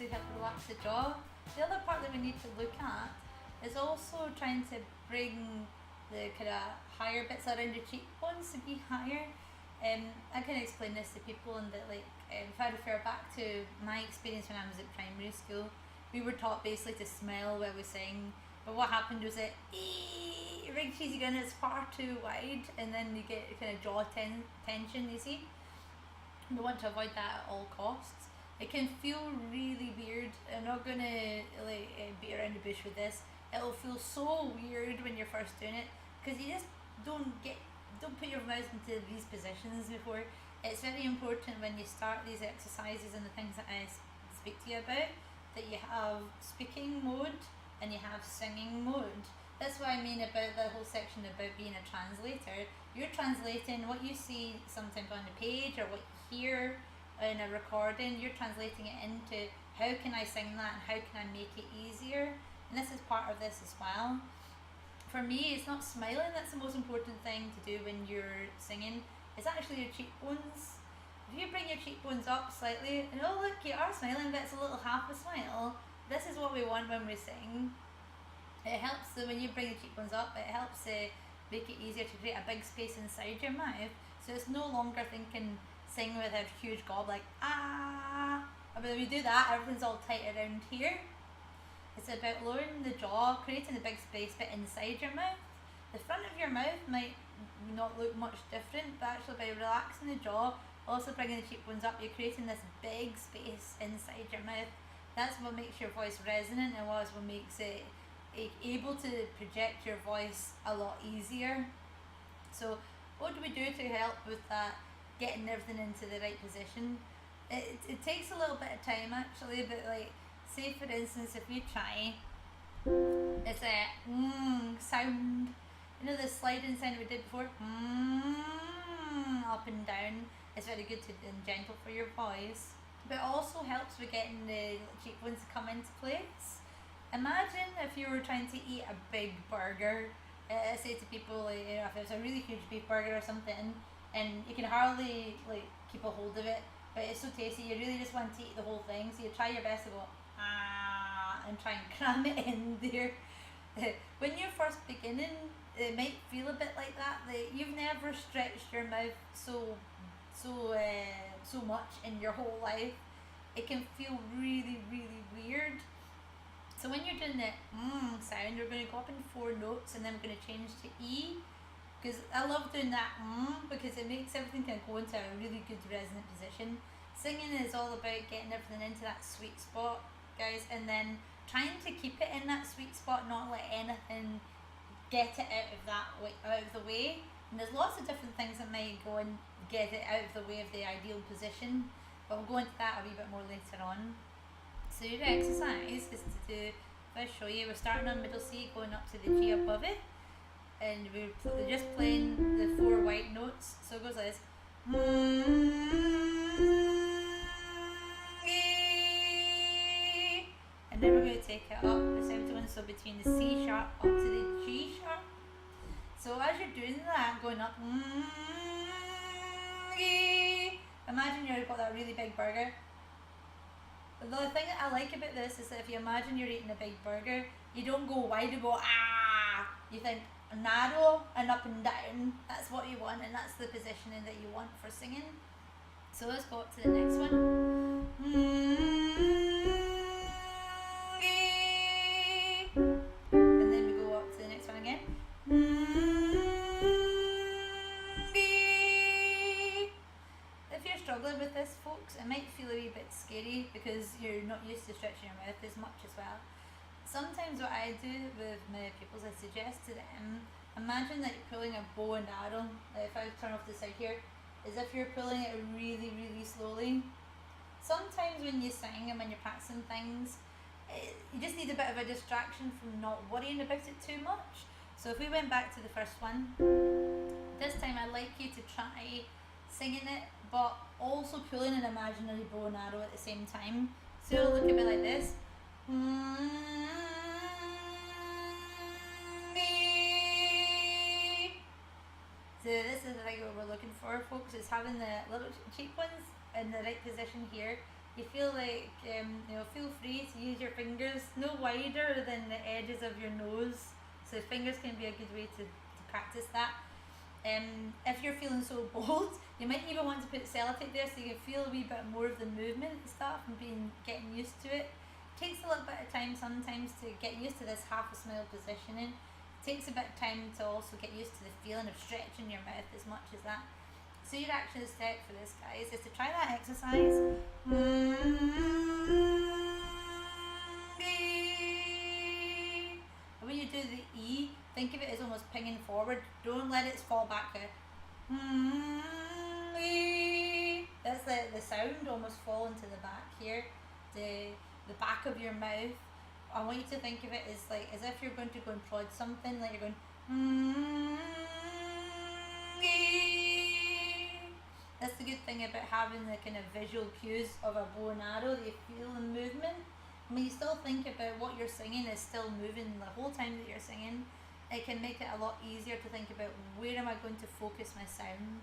to help relax the jaw. The other part that we need to look at is also trying to bring the kind of higher bits around your cheekbones to be higher. I can explain this to people, and that if I refer back to my experience when I was at primary school, we were taught basically to smile while we sing. But what happened was that big cheesy grin is far too wide, and then you get kind of jaw tension. You see, we want to avoid that at all costs. It can feel really weird. I'm not gonna beat around the bush with this. It'll feel so weird when you're first doing it because you just don't put your mouth into these positions before. It's very important when you start these exercises and the things that I speak to you about, that you have speaking mode and you have singing mode. That's what I mean about the whole section about being a translator. You're translating what you see sometimes on the page or what you hear in a recording. You're translating it into how can I sing that and how can I make it easier. And this is part of this as well. For me, it's not smiling that's the most important thing to do when you're singing. It's actually your cheekbones. If you bring your cheekbones up slightly, and oh look, you are smiling, but it's a little half a smile. This is what we want when we sing. It helps when you bring the cheekbones up, it helps make it easier to create a big space inside your mouth. So it's no longer thinking sing with a huge gob like ah. But when we do that, everything's all tight around here. It's about lowering the jaw, creating a big space but inside your mouth. The front of your mouth might not look much different, but actually by relaxing the jaw, also bringing the cheekbones up, you're creating this big space inside your mouth. That's what makes your voice resonant, and what makes it able to project your voice a lot easier. So what do we do to help with that, getting everything into the right position? It takes a little bit of time actually, but say for instance, if you try, it's a sound, the sliding sound we did before, up and down. It's very good and gentle for your voice, but it also helps with getting the cheekbones to come into place. Imagine if you were trying to eat a big burger. I say to people, if it's a really huge beef burger or something, and you can hardly keep a hold of it, but it's so tasty, you really just want to eat the whole thing, so you try your best to go and try and cram it in there. When you're first beginning, it might feel a bit like that. You've never stretched your mouth so much in your whole life. It can feel really, really weird. So when you're doing the sound, you're going to go up in 4 notes, and then we're going to change to E, because I love doing that because it makes everything kind of go into a really good resonant position. Singing is all about getting everything into that sweet spot, guys, and then trying to keep it in that sweet spot, not let anything get it out of the way. And there's lots of different things that might go and get it out of the way of the ideal position, but we'll go into that a wee bit more later on. So your exercise is to do, if I show you, we're starting on middle C, going up to the G above it, and we're just playing the 4 white notes. So it goes like this. And then we're going to take it up the 7th one, so between the C sharp up to the G sharp. So as you're doing that, going up, imagine you've got that really big burger. The thing that I like about this is that if you imagine you're eating a big burger, you don't go wide and go ah. You think narrow and up and down. That's what you want, and that's the positioning that you want for singing. So let's go up to the next one. And then we go up to the next one again. If you're struggling with this, folks, it might feel a wee bit scary because you're not used to stretching your mouth as much as well. Sometimes what I do with my pupils, I suggest to them, imagine that you're pulling a bow and arrow. If I turn off the side here, as if you're pulling it really, really slowly. Sometimes when you sing and when you're practicing things, you just need a bit of a distraction from not worrying about it too much. So if we went back to the first one, this time I'd like you to try singing it, but also pulling an imaginary bow and arrow at the same time. So it'll look a bit like this. So this is the thing what we're looking for, folks, is having the little cheekbones in the right position here, You feel like, feel free to use your fingers no wider than the edges of your nose. So fingers can be a good way to practice that. If you're feeling so bold, you might even want to put sellotape there so you can feel a wee bit more of the movement and stuff and getting used to it. Takes a little bit of time sometimes to get used to this half a smile positioning. Takes a bit of time to also get used to the feeling of stretching your mouth as much as that. So your action step for this, guys, is to try that exercise. Nngg-eee. And when you do the E, think of it as almost pinging forward. Don't let it fall back there. Nngg-eee. That's the sound almost falling to the back here. The back of your mouth. I want you to think of it as if you're going to go and prod something, like you're going Nngg-eee. That's the good thing about having the kind of visual cues of a bow and arrow, that you feel the movement. I mean, you still think about what you're singing is still moving the whole time that you're singing. It can make it a lot easier to think about where am I going to focus my sound.